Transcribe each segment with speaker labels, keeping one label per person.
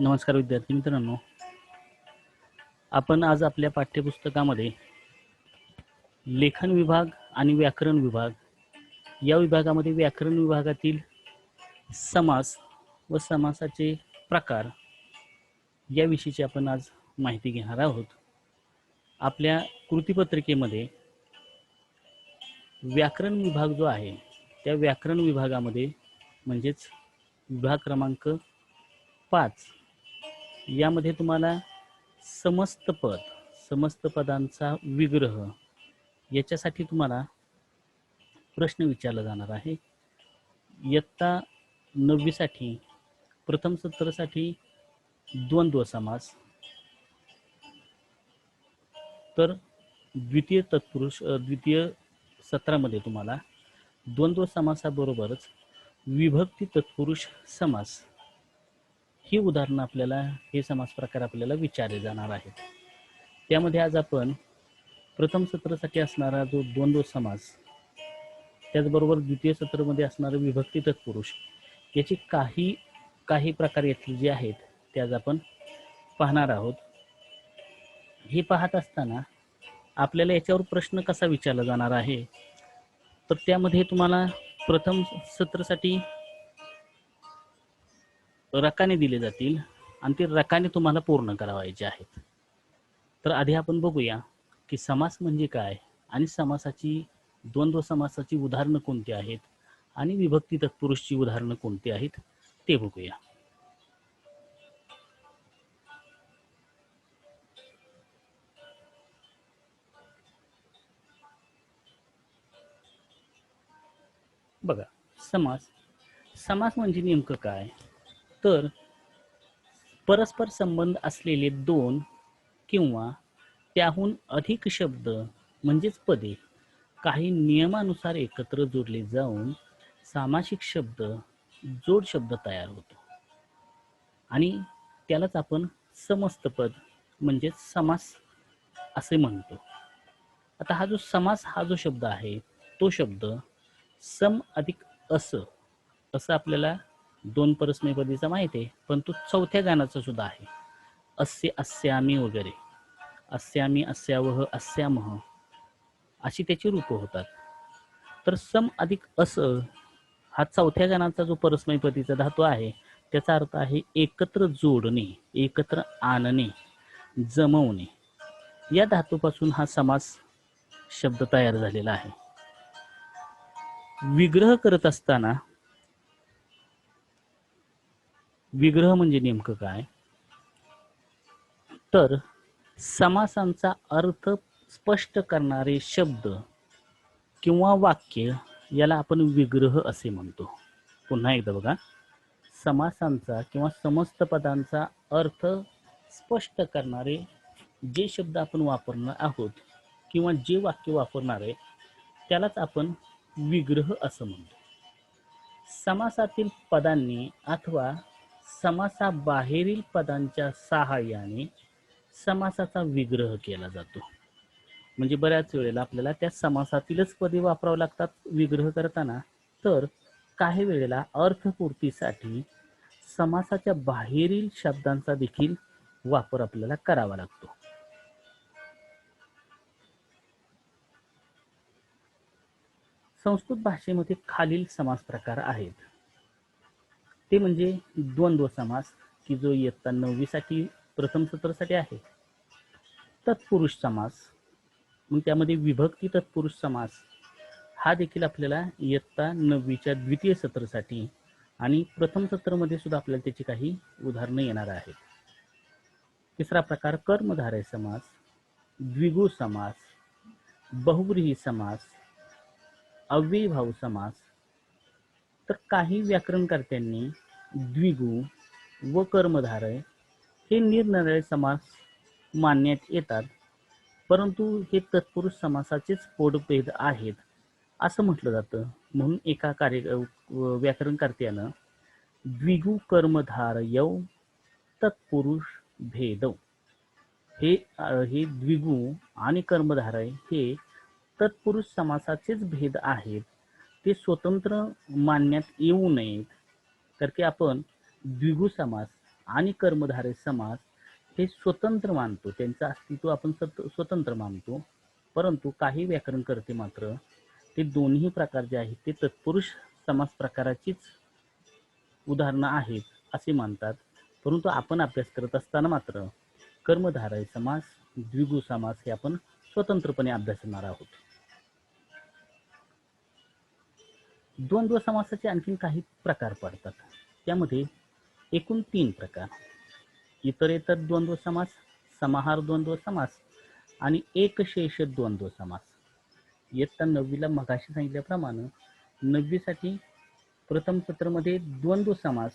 Speaker 1: नमस्कार विद्यार्थी मित्रांनो, आपण आज आपल्या पाठ्यपुस्तकामध्ये लेखन विभाग आणि व्याकरण विभाग या विभागामध्ये व्याकरण विभागातील समास व समासाचे प्रकार याविषयीची आपण आज माहिती घेणार आहोत. आपल्या कृतीपत्रिकेमध्ये व्याकरण विभाग जो आहे त्या व्याकरण विभागामध्ये म्हणजेच विभाग क्रमांक 5 यामध्ये तुम्हाला समस्त पदांचा विग्रह याच्यासाठी तुम्हाला प्रश्न विचारला जाणार आहे. इयत्ता 9वी साठी प्रथम सत्रासाठी द्वंद्व समास, तर द्वितीय सत्रामध्ये तुम्हाला द्वंद्व समासाबरोबरच विभक्ती तत्पुरुष समास ही उदाहरणं आपल्याला हे समास प्रकार आपल्याला विचारले जाणार आहेत. त्यामध्ये आज आपण प्रथम सत्रासाठी असणारा जो द्वंद्व समास, त्याचबरोबर द्वितीय सत्रामध्ये असणारे विभक्ती तत्पुरुष याची काही प्रकार यातले जे आहेत ते आज आपण पाहणार आहोत. हे पाहत असताना आपल्याला याच्यावर प्रश्न कसा विचारला जाणार आहे, तर त्यामध्ये तुम्हाला प्रथम सत्रासाठी रकाने दिले जातील आणि ते रकाने तुम्हाला पूर्ण करावायचे आहेत. तर आधी आपण बघूया की समास म्हणजे काय आणि समासाची द्वंद्व समासाची उदाहरणं कोणती आहेत आणि विभक्ती तत्पुरुषची उदाहरणं कोणती आहेत ते बघूया. बघा, समास म्हणजे नेमकं काय, तर परस्पर संबंध असलेले दोन किंवा त्याहून अधिक शब्द म्हणजेच पदे काही नियमानुसार एकत्र जोडले जाऊन सामासिक शब्द जोड शब्द तयार होतो आणि त्यालाच आपण समस्त पद म्हणजेच समास असे म्हणतो. आता हा जो समास हा जो शब्द आहे तो शब्द सम अधिक असं आपल्याला दोन परस्मैपदीचा माहिती आहे, पण तो चौथ्या गानाचा सुद्धा आहे. अस्य अस्यामी वगैरे, अस्यामी अस्यावह अस्यामह अशी त्याची रूपं होतात. तर सम अधिक हा चौथ्या गानाचा जो परस्मैपदीचा धातू आहे त्याचा अर्थ आहे एकत्र जोडणे, एकत्र आणणे, जमवणे. या धातूपासून हा समास शब्द तयार झालेला आहे. विग्रह करत असताना विग्रह म्हणजे नेमकं काय, तर समासांचा अर्थ स्पष्ट करणारे शब्द किंवा वाक्य याला आपण विग्रह असे म्हणतो. पुन्हा एकदा बघा, समासांचा किंवा समस्त पदांचा अर्थ स्पष्ट करणारे जे शब्द आपण वापरणार आहोत किंवा जे वाक्य वापरणार आहे त्यालाच आपण विग्रह असं म्हणतो. समासातील पदांनी अथवा समासाबाहेरील पदांच्या सहाय्याने समासाचा विग्रह केला जातो. म्हणजे बऱ्याच वेळेला आपल्याला त्या समासातीलच पदे वापरावं लागतात विग्रह करताना, तर काही वेळेला अर्थपूर्तीसाठी समासाच्या बाहेरील शब्दांचा देखील वापर आपल्याला करावा लागतो. संस्कृत भाषेमध्ये खालील समास प्रकार आहेत. ते म्हणजे द्वंद्व समास की जो इयत्ता 9वी साठी प्रथम सत्रासाठी आहे, तत्पुरुष समास, मग त्यामध्ये विभक्ती तत्पुरुष समास हा देखील आपल्याला इयत्ता 9वीच्या द्वितीय सत्रासाठी आणि प्रथम सत्रामध्ये सुद्धा आपल्याला त्याची काही उदाहरणं येणार आहेत. तिसरा प्रकार कर्मधारय समास, द्विगु समास, बहुव्रीही समास, अव्ययीभाव समास. तर काही व्याकरणकर्त्यांनी द्विगु व कर्मधारय हे निरनिराळे समास मानण्यात येतात, परंतु हे तत्पुरुष समासाचेच पोटभेद आहेत असं म्हटलं जातं. म्हणून एका व्याकरणकर्त्यानं द्विगु कर्मधारयौ तत्पुरुष भेदौ हे द्विगु आणि कर्मधारय हे तत्पुरुष समासाचेच भेद आहेत, ते स्वतंत्र मानण्यात येऊ नयेत. तर की आपण द्विगु समास आणि कर्मधारय समास हे स्वतंत्र मानतो, त्यांचं अस्तित्व आपण स्वतंत्र मानतो, परंतु काही व्याकरणकर्ते मात्र ते दोन्ही प्रकार जे आहेत ते तत्पुरुष समास प्रकाराचीच उदाहरणं आहेत असे मानतात. परंतु आपण अभ्यास करत असताना मात्र कर्मधारय समास, द्विगु समास हे आपण स्वतंत्रपणे अभ्यासणार आहोत. द्वंद्व समासाचे आणखीन काही प्रकार पडतात. त्यामध्ये एकूण 3 प्रकार: इतरेतर द्वंद्व समास, समाहार द्वंद्व समास आणि एकशेष द्वंद्व समास. इयत्ता 9वीला मगाशी सांगितल्याप्रमाणे 9वीसाठी प्रथम सत्रामध्ये द्वंद्व समास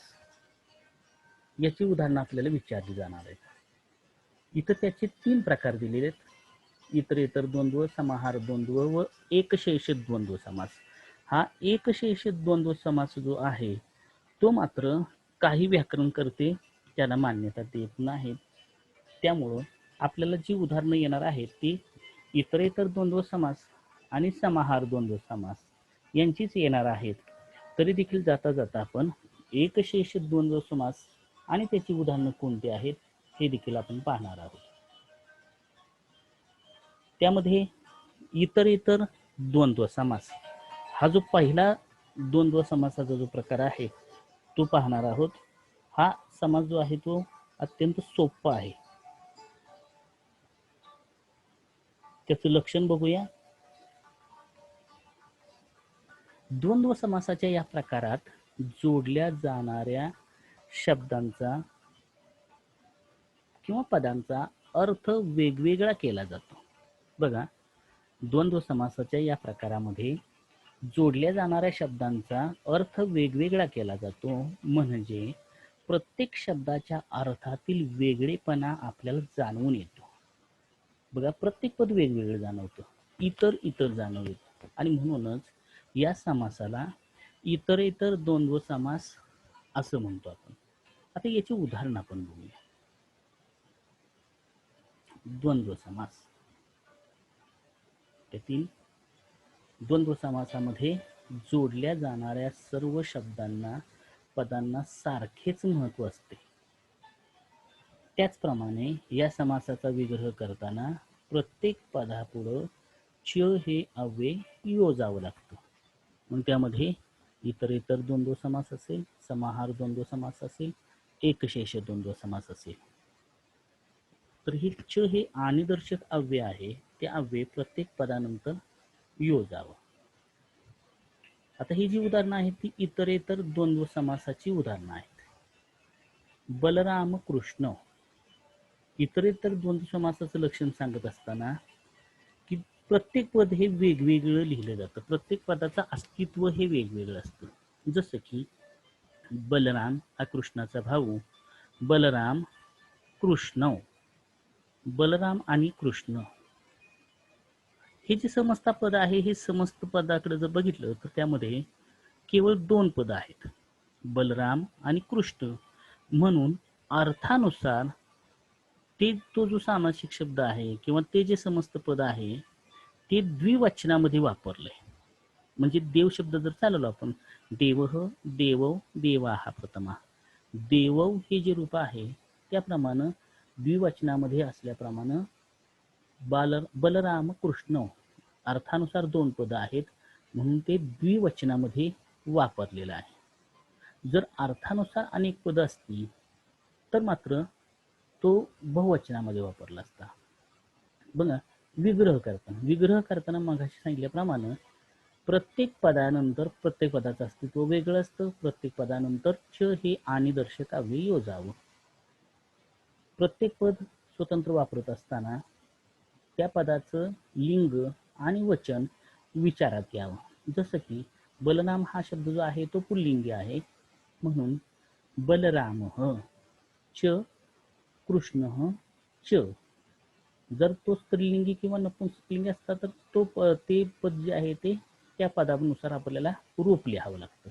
Speaker 1: याची उदाहरणं आपल्याला विचारली जाणार आहेत. इथं त्याचे 3 प्रकार दिलेले आहेत: इतरेतर द्वंद्व, समाहार द्वंद्व व एकशेष द्वंद्व समास. हा एकशेष द्वंद्व समास जो आहे तो मात्र काही व्याकरणकर्ते त्याला मान्यता देत नाहीत. त्यामुळं आपल्याला जी उदाहरणं येणार आहेत ती इतरेतर द्वंद्व समास आणि समाहार द्वंद्व समास यांचीच येणार आहेत. तरी देखील जाता जाता आपण एकशेष द्वंद्व समास आणि त्याची उदाहरणं कोणती आहेत हे देखील आपण पाहणार आहोत. त्यामध्ये इतरेतर द्वंद्व समास हा जो पहिला द्वंद्व समासाचा जो प्रकार आहे तो पाहणार आहोत. हा समास जो आहे तो अत्यंत सोपा आहे. त्याचं लक्षण बघूया. द्वंद्व समासाच्या या प्रकारात जोडल्या जाणाऱ्या शब्दांचा किंवा पदांचा अर्थ वेगवेगळा केला जातो. बघा, द्वंद्व समासाच्या या प्रकारामध्ये जोडल्या जाणाऱ्या शब्दांचा अर्थ वेगवेगळा केला जातो, म्हणजे प्रत्येक शब्दाच्या अर्थातील वेगळेपणा आपल्याला जाणवून येतो. बघा, प्रत्येक पद वेगवेगळं जाणवतं, इतर जाणवतं, आणि म्हणूनच या समासाला इतरेतर द्वंद्व समास असं म्हणतो आपण. आता याची उदाहरण आपण बघूया. द्वंद्व समास, त्यातील द्वंद्व समासामध्ये जोडल्या जाणाऱ्या सर्व शब्दांना, पदांना सारखेच महत्त्व असते. त्याचप्रमाणे या समासाचा विग्रह करताना प्रत्येक पदापुढं च हे अव्यय योजावं लागतं. मग त्यामध्ये इतरेतर द्वंद्व समास असेल, समाहार द्वंद्व समास असेल, एकशेष द्वंद्व समास असेल, तर हे च हे आनिदर्शक अव्यय आहे, ते अव्यय प्रत्येक पदानंतर योजावं. आता ही जी उदाहरणं आहेत ती इतरेतर द्वंद्व समासाची उदाहरणं आहेत. बलराम कृष्ण, इतरेतर द्वंद्व समासाचं लक्षण सांगत असताना की प्रत्येक पद हे वेगवेगळं लिहिलं जातं, प्रत्येक पदाचं अस्तित्व हे वेगवेगळं असतं. जसं की बलराम हा कृष्णाचा भाऊ, बलराम कृष्ण. बलराम आणि कृष्ण हे जे समस्त पद आहे, हे समस्त पदाकडे जर बघितलं तर त्यामध्ये केवळ 2 पद आहेत, बलराम आणि कृष्ण. म्हणून अर्थानुसार तो जो सामासिक शब्द आहे किंवा ते जे समस्त पद आहे ते द्विवचनामध्ये वापरलंय. म्हणजे देव शब्द जर चालवलो आपण, देवः, देवौ, देवाः प्रथमा, देवौ हे जे रूप आहे त्याप्रमाणे द्विवचनामध्ये असल्याप्रमाणे बलराम कृष्ण अर्थानुसार 2 पद आहेत, म्हणून ते द्विवचनामध्ये वापरलेलं आहे. जर अर्थानुसार अनेक पद असती तर मात्र तो बहुवचनामध्ये वापरला असता. बघा, विग्रह करताना मगाशी सांगितल्याप्रमाणे प्रत्येक पदानंतर प्रत्येक पदाचं अस्तित्व वेगळं असतं. प्रत्येक पदानंतर च हे आनिदर्शक अव्यय योजावं. प्रत्येक पद स्वतंत्र वापरत असताना त्या पदाचं लिंग आणि वचन विचारात घ्यावं. जसं की बलराम हा शब्द जो आहे तो पुल्लिंगी आहे, म्हणून बलरामः च कृष्णः च. जर तो स्त्रीलिंगी किंवा नपुंसकलिंगी असता तर ते पद जे आहे ते त्या पदानुसार आपल्याला रूप लिहावं लागतं.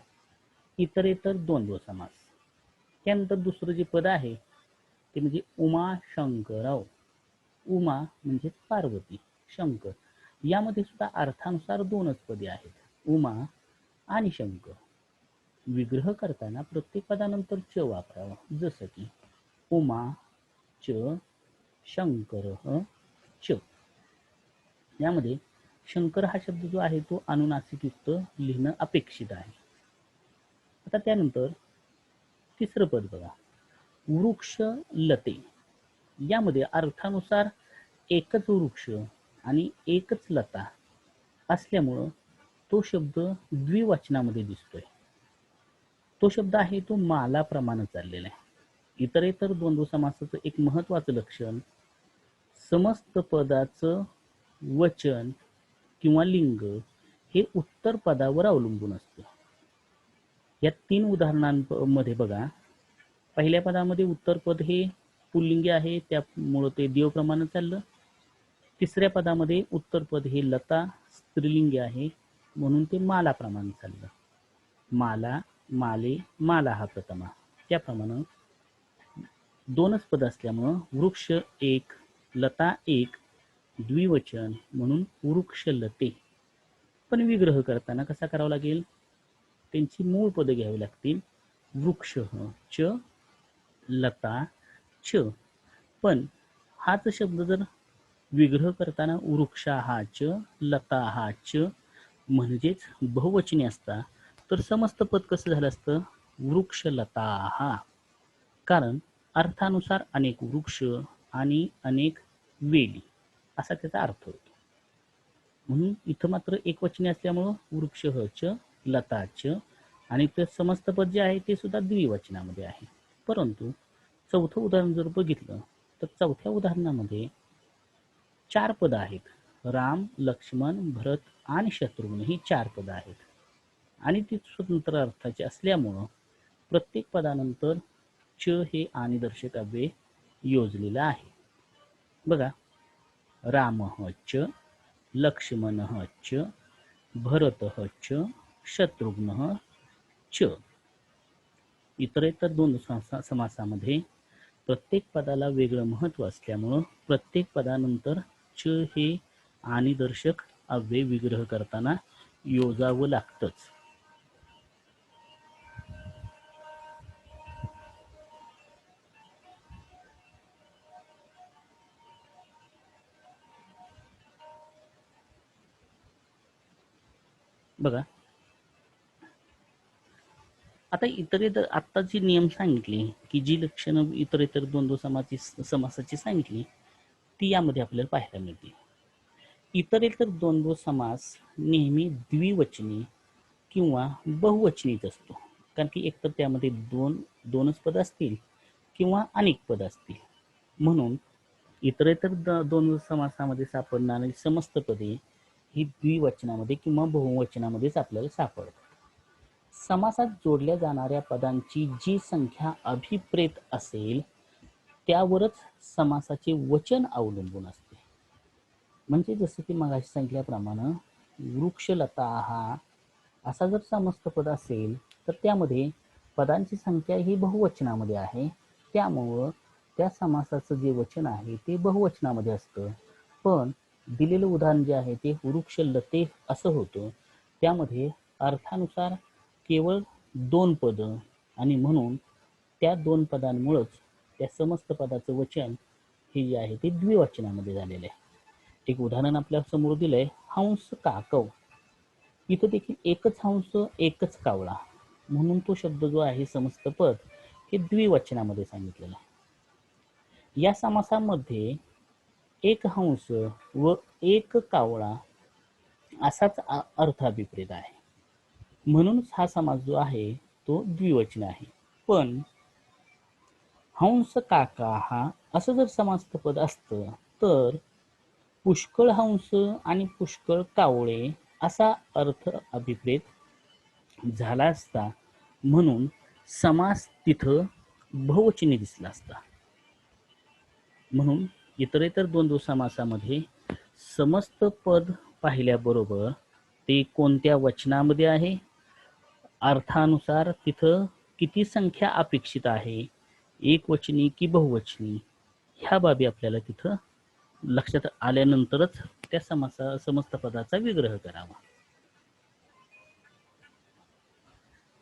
Speaker 1: इतरेतर द्वंद्व समास. त्यानंतर दुसरं जे पद आहे ते म्हणजे उमा शंकरव. उमा म्हणजे पार्वती, शंकर. यामध्ये सुद्धा अर्थानुसार 2च पदे आहेत, उमा आणि शंकर. विग्रह करताना प्रत्येक पदानंतर च वापरावा. जसं की उमा च शंकरः च. यामध्ये शंकर हा शब्द जो आहे तो अनुनासिक युक्त लिहिणं अपेक्षित आहे. आता त्यानंतर तिसरं पद बघा, वृक्ष लते. यामध्ये अर्थानुसार एकच वृक्ष आणि एकच लता असल्यामुळं तो शब्द द्विवचनामध्ये दिसतोय. तो शब्द आहे तो मालाप्रमाणे चाललेला आहे. इतरेतर द्वंद्व समासाचं एक महत्वाचं लक्षण समस्त पदाचं वचन किंवा लिंग हे उत्तर पदावर अवलंबून असतं. या 3 उदाहरणांमध्ये बघा, पहिल्या पदामध्ये उत्तर पद हे पुल्लिंगी आहे, त्यामुळे ते देवप्रमाणे चाललं. तिसऱ्या पदामध्ये उत्तर पद हे लता स्त्रीलिंगी आहे, म्हणून ते मालाप्रमाणे चाललं. माला, माले, माला हा प्रथमा. त्याप्रमाणे 2च पद असल्यामुळं वृक्ष एक, लता एक, द्विवचन म्हणून वृक्ष लते. पण विग्रह करताना कसा करावा लागेल, त्यांची मूळ पद घ्यावी लागतील. वृक्ष च, लता च. पण हाच शब्द जर विग्रह करताना वृक्षा हा च, लता हा च म्हणजेच बहुवचनी असता, तर समस्त पद कसं झालं असतं, वृक्षलता हा. कारण अर्थानुसार अनेक वृक्ष आणि अनेक वेली असा त्याचा अर्थ होतो. म्हणून इथं मात्र एकवचनी असल्यामुळं वृक्ष च, लता च, आणि ते समस्त पद जे आहे ते सुद्धा द्विवचनामध्ये आहे. परंतु चौथं उदाहरण जर बघितलं तर चौथ्या उदाहरणामध्ये 4 पद आहेत. राम, लक्ष्मण, भरत आणि शत्रुघ्न ही 4 पद आहेत आणि ती स्वतंत्र अर्थाची असल्यामुळं प्रत्येक पदानंतर च हे आनिदर्शक अव्यय योजलेलं आहे. बघा, रामः च, लक्ष्मणः च, भरतः च, शत्रुघ्नः च. इतरेतर द्वंद्व समासामध्ये प्रत्येक पदाला वेगळं महत्व असल्यामुळं प्रत्येक पदानंतर च हे आनिदर्शक अव्यय विग्रह करताना योजावं लागतंच. बघा, आता इतरेतर आता जी नियम सांगितले की जी लक्षणं इतरेतर द्वंद्व समासाची सांगितली ती यामध्ये आपल्याला पाहायला मिळते. इतरेतर द्वंद्व समास नेहमी द्विवचनी किंवा बहुवचनीच असतो. कारण की एकतर त्यामध्ये दोनच पद असतील किंवा अनेक पद असतील. म्हणून इतरेतर द्वंद्व समासामध्ये सापडणारी समस्त पदे ही द्विवचनामध्ये किंवा बहुवचनामध्येच आपल्याला सापडतात. समासात जोडल्या जाणाऱ्या पदांची जी संख्या अभिप्रेत असेल त्यावरच समासाचे वचन अवलंबून असते. म्हणजे जसं की मगाशी सांगितल्याप्रमाणे वृक्षलता हा असा जर समस्त पद असेल तर त्यामध्ये पदांची संख्या ही बहुवचनामध्ये आहे, त्यामुळं त्या समासाचं जे वचन आहे ते बहुवचनामध्ये असतं. पण दिलेलं उदाहरण जे आहे ते वृक्षलते असं होतं, त्यामध्ये अर्थानुसार केवळ 2 पद आणि म्हणून त्या 2 पदांमुळेच त्या समस्त पदाचं वचन हे जे आहे ते द्विवचनामध्ये झालेलं आहे. एक उदाहरण आपल्या समोर दिलंय, हंस काकव. इथं देखील एकच हंस एकच कावळा म्हणून तो शब्द जो आहे समस्त पद हे द्विवचनामध्ये सांगितलेलं आहे. या समासामध्ये एक हंस व एक कावळा असाच अर्थाभिप्रेत आहे, म्हणूनच हा समास जो आहे तो द्विवचन आहे. पण हंस काका हा असं जर समास्त पद असतं तर पुष्कळ हंस आणि पुष्कळ कावळे असा अर्थ अभिप्रेत झाला असता, म्हणून समास तिथं बहुवचनी दिसला असता. म्हणून इतरेतर द्वंद्व समासामध्ये समस्त पद पाहिल्याबरोबर ते कोणत्या वचनामध्ये आहे, अर्थानुसार तिथं किती संख्या अपेक्षित आहे, एकवचनी की बहुवचनी, ह्या बाबी आपल्याला तिथं लक्षात आल्यानंतरच त्या समस्त पदाचा विग्रह करावा.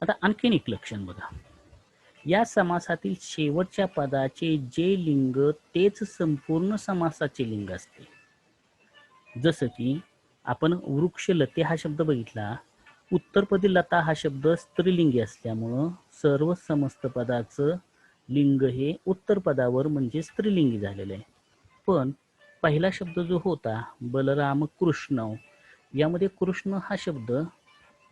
Speaker 1: आता आणखीन एक लक्षण बघा, या समासातील शेवटच्या पदाचे जे लिंग तेच संपूर्ण समासाचे लिंग असते. जसं की आपण वृक्षलते हा शब्द बघितला, उत्तरपदी लता हा शब्द स्त्रीलिंगी असल्यामुळं सर्व समस्त पदाचं लिंग हे उत्तर पदावर म्हणजे स्त्रीलिंगी झालेलं आहे. पण पहिला शब्द जो होता बलराम कृष्ण, यामध्ये कृष्ण हा शब्द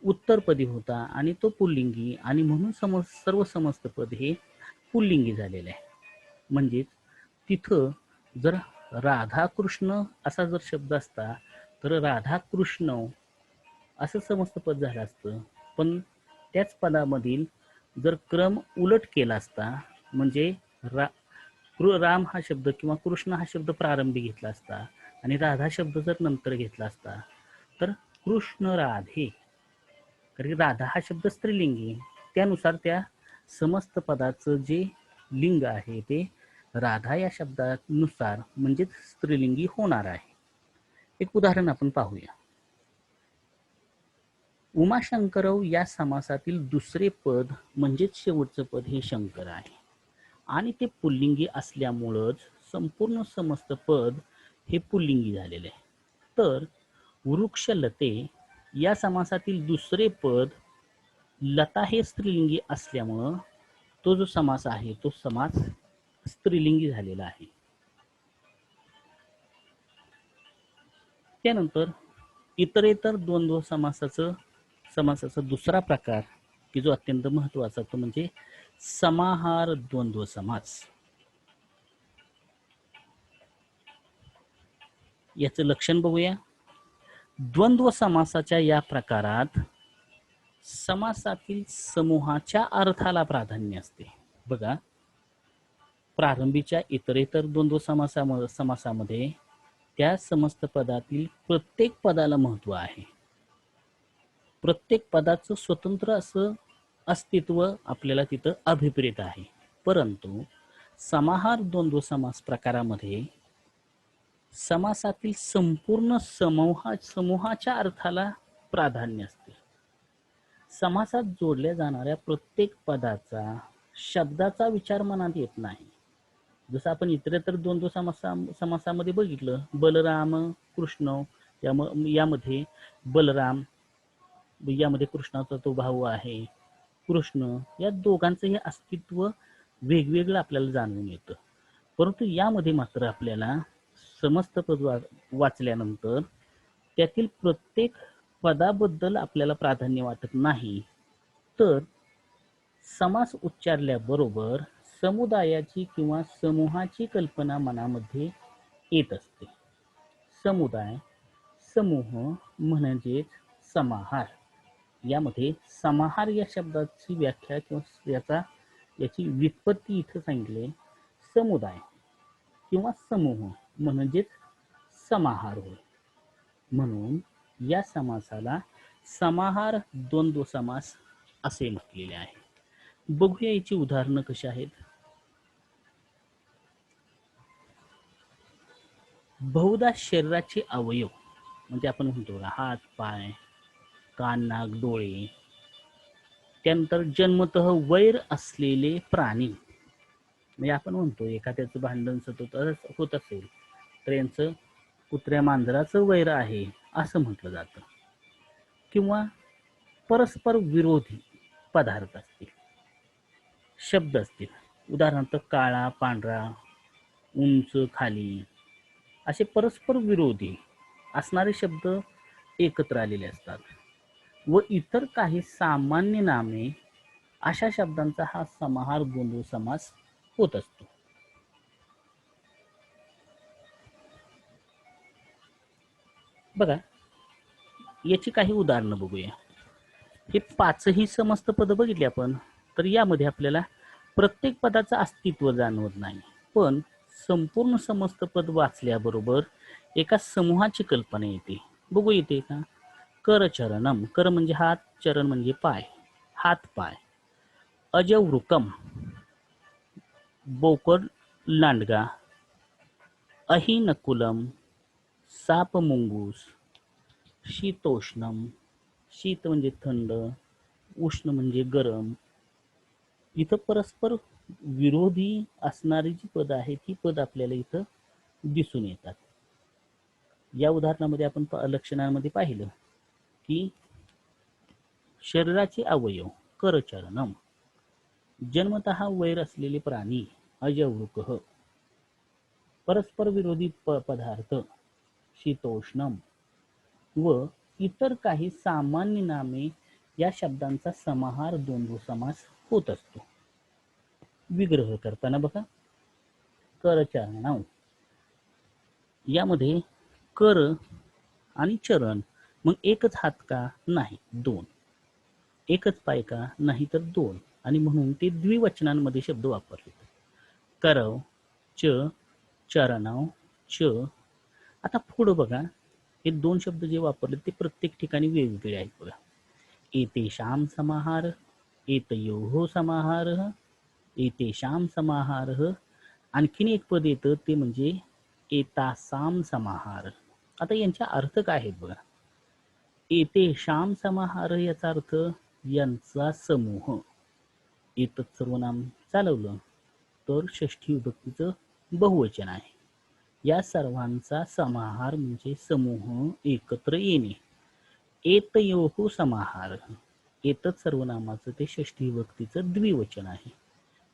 Speaker 1: उत्तरपदी होता आणि तो पुल्लिंगी, आणि म्हणून सर्व समस्त पद हे पुल्लिंगी झालेले आहे. म्हणजे तिथं जर राधा कृष्ण असा जर शब्द असता तर राधा कृष्ण असं समस्त पद झालं असतं. पण त्याच पदामधील जर क्रम उलट केला असता, म्हणजे राम हा शब्द किंवा कृष्ण हा शब्द प्रारंभी घेतला असता आणि राधा शब्द जर नंतर घेतला असता तर कृष्ण राधे, कारण राधा हा शब्द स्त्रीलिंगी, त्यानुसार त्या समस्त पदाचं जे लिंग आहे ते राधा या शब्दानुसार म्हणजे स्त्रीलिंगी होणार आहे. एक उदाहरण आपण पाहूया. उमाशंकरव या समासातील दुसरे पद म्हणजेच शेवटचं पद हे शंकर आहे आणि ते पुल्लिंगी असल्यामुळंच संपूर्ण समस्त पद हे पुल्लिंगी झालेले आहे. तर वृक्षलते या समासातील दुसरे पद लता हे स्त्रीलिंगी असल्यामुळं तो जो समास आहे तो समास स्त्रीलिंगी झालेला आहे. त्यानंतर इतरेतर द्वंद्व समासाचा दुसरा प्रकार की जो अत्यंत महत्वाचा तो म्हणजे समाहार द्वंद्व समास. याचं लक्षण बघूया. द्वंद्व समासाच्या या प्रकारात समासातील समूहाच्या अर्थाला प्राधान्य असते. बघा, प्रारंभीच्या इतरेतर द्वंद्व समासामध्ये त्या समस्त पदातील प्रत्येक पदाला महत्व आहे. प्रत्येक पदाचं स्वतंत्र असं अस्तित्व आपल्याला तिथं अभिप्रेत आहे. परंतु समाहार द्वंद्व समास प्रकारामध्ये समासातील संपूर्ण समूहाच्या अर्थाला प्राधान्य असते. समासात जोडल्या जाणाऱ्या प्रत्येक पदाचा शब्दाचा विचार मनात येत नाही. जसं आपण इतरेतर द्वंद्व समासामध्ये बघितलं, बलराम कृष्ण, यामध्ये बलराम, यामध्ये कृष्णाचा तो भाऊ आहे कृष्ण, या दोघांचं हे अस्तित्व वेगवेगळं आपल्याला जाणवून येतं. परंतु यामध्ये मात्र आपल्याला समस्त पद वाचल्यानंतर त्यातील प्रत्येक पदाबद्दल आपल्याला प्राधान्य वाटत नाही, तर समास उच्चारल्याबरोबर समुदायाची किंवा समूहाची कल्पना मनामध्ये येत असते. समुदाय, समूह म्हणजेच समाहार. यामध्ये समाहार या शब्दाची व्याख्या किंवा याची व्युत्पत्ती इथं सांगितले. समुदाय किंवा समूह म्हणजेच समाहार होय. म्हणून या समासाला समाहार द्वंद्व समास असे म्हटलेले आहे. बघूया याची उदाहरणं कशी आहेत. बहुधा शरीराचे अवयव म्हणजे आपण म्हणतो हात, पाय, कान, नाक, डोळे, त्यानंतर जन्मतः वैर असलेले प्राणी, म्हणजे आपण म्हणतो एखाद्याचं भांडण सतत होत असेल तर यांचं कुत्र्या मांजराचं वैर आहे असं म्हटलं जातं. किंवा परस्पर विरोधी पदार्थ असतील, शब्द असतील, उदाहरणार्थ काळा, पांढरा, उंच, खाली, असे परस्पर विरोधी असणारे शब्द एकत्र आलेले असतात. व इतर काही सामान्य नामे, अशा शब्दांचा हा समाहार द्वंद्व समास होत असतो. बघा, याची काही उदाहरणं बघूया. हे पाचही समस्त पद बघितली आपण, तर यामध्ये आपल्याला प्रत्येक पदाचं अस्तित्व जाणवत नाही, पण संपूर्ण समस्त पद वाचल्याबरोबर एका समूहाची कल्पना येते. बघू येते का? करचरणम, कर म्हणजे हात, चरण म्हणजे पाय, हात पाय. अजवृकम, बोकड लांडगा. अहिनकुलम, साप मुंगूस. शीतोष्णम, शीत म्हणजे थंड, उष्ण म्हणजे गरम. इथं परस्पर विरोधी असणारी जी पद आहेत ही पद आपल्याला इथं दिसून येतात. या उदाहरणामध्ये आपण लक्षणांमध्ये पाहिलं की शरीराचे अवयव करचरणम, जन्मतः वैर असलेले प्राणी अजवृक, परस्पर विरोधी पदार्थ शीतोष्णम व इतर काही सामान्य नामे या शब्दांचा समाहार द्वंद्व समास होत असतो. विग्रह करताना बघा, करचरणम यामध्ये कर आणि चरण, मग एकच हात का? नाही, दोन. एकच पाय का? नाही तर दोन. आणि म्हणून ते द्विवचनांमध्ये शब्द वापरले. करव च, चरणव च. आता पुढं बघा, हे दोन शब्द जे वापरले ते प्रत्येक ठिकाणी वेगवेगळे आहेत बघा. एतेषां समाहार, एतयोः समाहारः, एतेषां समाहारः. आणखीन एक पद येतं ते म्हणजे एतासाम समाहार. आता यांचा अर्थ काय आहेत बघा. एतेषां समाहार याचा अर्थ यांचा समूह. एतत् सर्वनाम चालवलं तर षष्ठी विभक्तीचं बहुवचन आहे. या सर्वांचा समाहार म्हणजे समूह, एकत्र येणे. एतयोः समाहार, एतत् सर्वनामाचं ते षष्ठी विभक्तीचं द्विवचन आहे.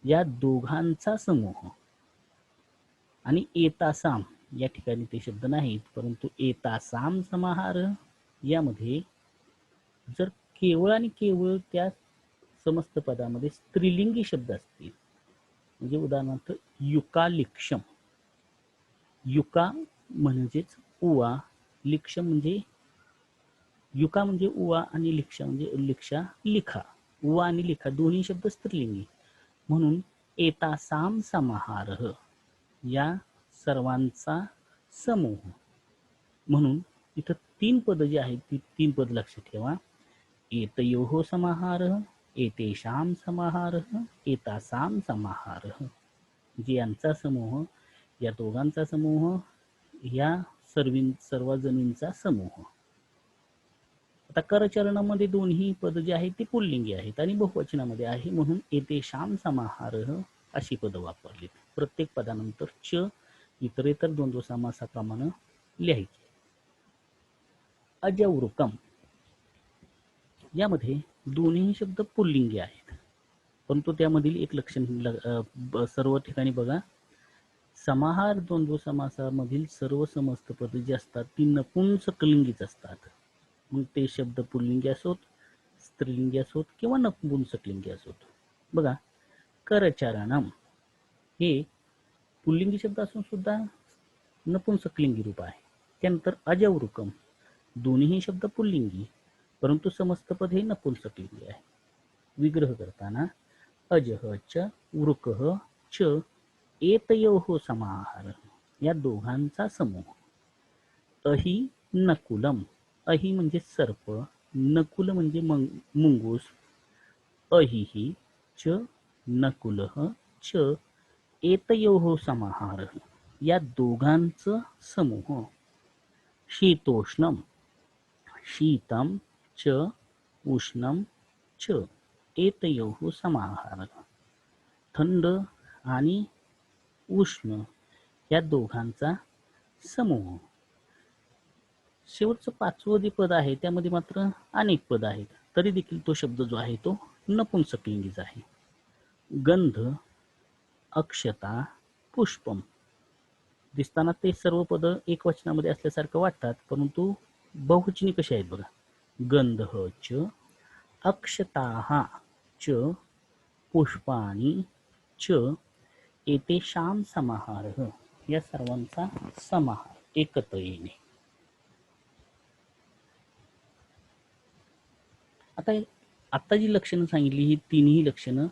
Speaker 1: या दोघांचा समूह. आणि एतासाम या ठिकाणी ते शब्द नाहीत, परंतु एतासाम समाहार यामध्ये जर केवळ आणि केवळ त्या समस्त पदामध्ये स्त्रीलिंगी शब्द असतील, म्हणजे उदाहरणार्थ युकालिक्षम, युका म्हणजेच उवा, लिक्षम म्हणजे युका म्हणजे उवा आणि लिक्षा म्हणजे लिक्षा लिखा. उवा आणि लिखा दोन्ही शब्द स्त्रीलिंगी, म्हणून एतासाम समाहार या सर्वांचा समूह. म्हणून इथं तीन पद जी आहेत ती तीन पद लक्षात ठेवा. एतयोः समाहारः, एतेषां समाहारः, एतासां समाहारः. जे यांचा समूह, या दोघांचा समूह, या सर्व जणींचा समूह. आता करचरणामध्ये दोन्ही पद जे आहेत ती पुल्लिंगी आहेत आणि बहुवचनामध्ये आहे, म्हणून एतेषां समाहारः अशी पद वापरली. प्रत्येक पदानंतर च इतरेतर द्वंद्व समासाप्रमाणे लिहायचे. अजवृकम यामध्ये दोन्ही शब्द पुल्लिंगी आहेत, परंतु त्यामधील एक लक्षण सर्व ठिकाणी बघा, समाहार द्वंद्व समासामधील सर्व समस्त पद जे असतात ती नपुंसकलिंगीच असतात. मग ते शब्द पुल्लिंगी असोत, स्त्रीलिंगी असोत किंवा नपुंसकलिंगी असोत. बघा, करचरणम हे पुल्लिंगी शब्द असून सुद्धा नपुंसकलिंगी रूप आहे. त्यानंतर अजवृकम दोन्ही शब्द पुल्लिंगी, परंतु समस्त पद हे नपुंसकलिंगी आहे. विग्रह करताना अजह च वृकः च एतयोः समाहार या दोघांचा समूह. अहि नकुलम, अहि म्हणजे सर्प, नकुल म्हणजे मुंगूस. अहिहि च नकुलः च एतयोः समाहार या दोघांचा समूह. शीतोष्णम, शीतम च उष्णम च एतयोः समाहार. थंड आणि उष्ण या दोघांचा समूह. शेवटचं पाचवं जे पद आहे त्यामध्ये मात्र अनेक पद आहेत, तरी देखील तो शब्द जो आहे तो नपुंसकलिंगीचा आहे. गंध, अक्षता, पुष्पम. दिसताना ते सर्व पद एक वचनामध्ये असल्यासारखं वाटतात, परंतु बहुवचनी कशी आहेत बघा. गंधः च, अक्षताः च, पुष्पाणि च एतेषां समाहारः या सर्वांचा समाहार, एकत्र येणे. आता जी लक्षणं सांगितली ही तिन्ही लक्षणं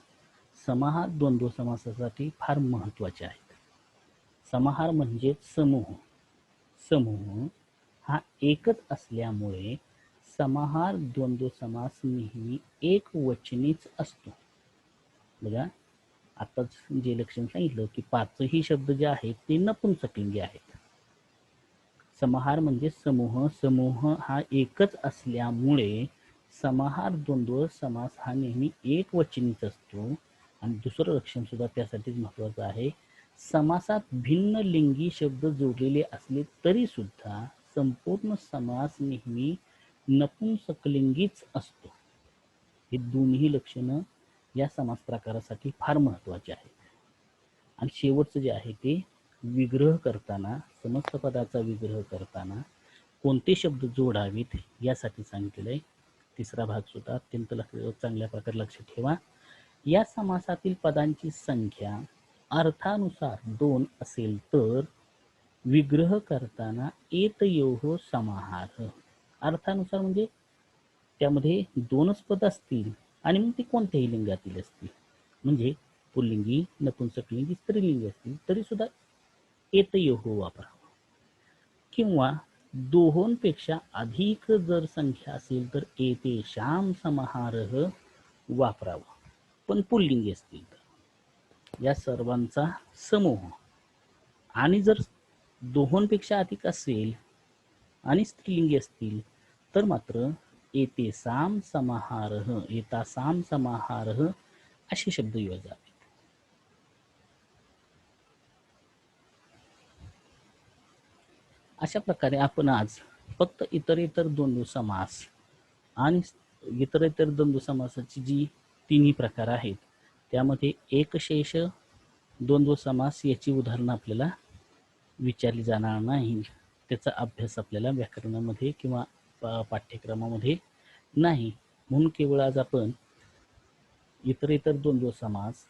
Speaker 1: समाहार द्वंद्व समासासाठी फार महत्वाचे आहेत. समाहार म्हणजे समूह. समूह हा एकच असल्यामुळे समाहार द्वंद्व समास नेहमी एक वचनीच असतो. बघा, आताच जे लक्षण सांगितलं की पाचही शब्द जे आहेत ते नपुंसकलिंगी आहेत. समाहार म्हणजे समूह, समूह हा एकच असल्यामुळे समाहार द्वंद्व समास हा नेहमी एक वचनीच असतो आणि दुसरं लक्षण सुद्धा त्यासाठीच महत्वाचं आहे. समासात भिन्न लिंगी शब्द जोडलेले असले तरी सुद्धा संपूर्ण समास नेहमी नपुंसकलिंगीच असतो. हे दोन्ही लक्षणं या समास प्रकारासाठी फार महत्वाचे आहेत. आणि शेवटचं जे आहे ते विग्रह करताना, समस्त पदाचा विग्रह करताना कोणते शब्द जोडावेत यासाठी सांगितलेलं आहे. तिसरा भाग सुद्धा अत्यंत चांगल्या प्रकारे लक्ष ठेवा. या समासातील पदांची संख्या अर्थानुसार 2 असेल तर विग्रह करताना एतयोः समाहार. अर्थानुसार म्हणजे त्यामध्ये 2च पद असतील आणि मग ते कोणत्याही लिंगातील असतील, म्हणजे पुल्लिंगी, नपुंसकलिंगी, स्त्रीलिंगी असतील तरी सुद्धा एतयोः वापरावा. किंवा 2पेक्षा अधिक जर संख्या असेल तर एतेषां समाहारः वापरावा. पण पुल्लिंगी असतील तर या सर्वांचा समूह. आणि जर 2पेक्षा अधिक असेल आणि स्त्रीलिंगी असतील तर मात्र एतेषां समाहारः, एतासां समाहारः असे शब्द योजावेत. अशा प्रकारे आपण आज फक्त इतरेतर द्वंद्व समास आणि इतरेतर द्वंद्व समासाची जी तिन्ही प्रकार आहेत त्यामध्ये एकशेष द्वंद्व समास याची उदाहरणं आपल्याला विचारली जाणार नाही. त्याचा अभ्यास आपल्याला व्याकरणामध्ये किंवा पाठ्यक्रमामध्ये नाही. म्हणून केवळ आज आपण इतरेतर द्वंद्व समास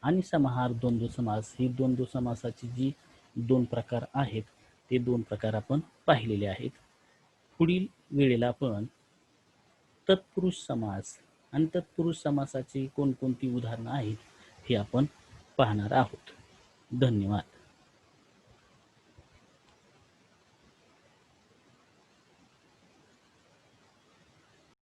Speaker 1: आणि समाहार द्वंद्व समास ही द्वंद्व समासाची जी 2 प्रकार आहेत ते 2 प्रकार आपण पाहिलेले आहेत. पुढील वेळेला आपण तत्पुरुष समास आणि तत्पुरुष समासाची कोणकोणती उदाहरणं आहेत हे आपण पाहणार आहोत. धन्यवाद.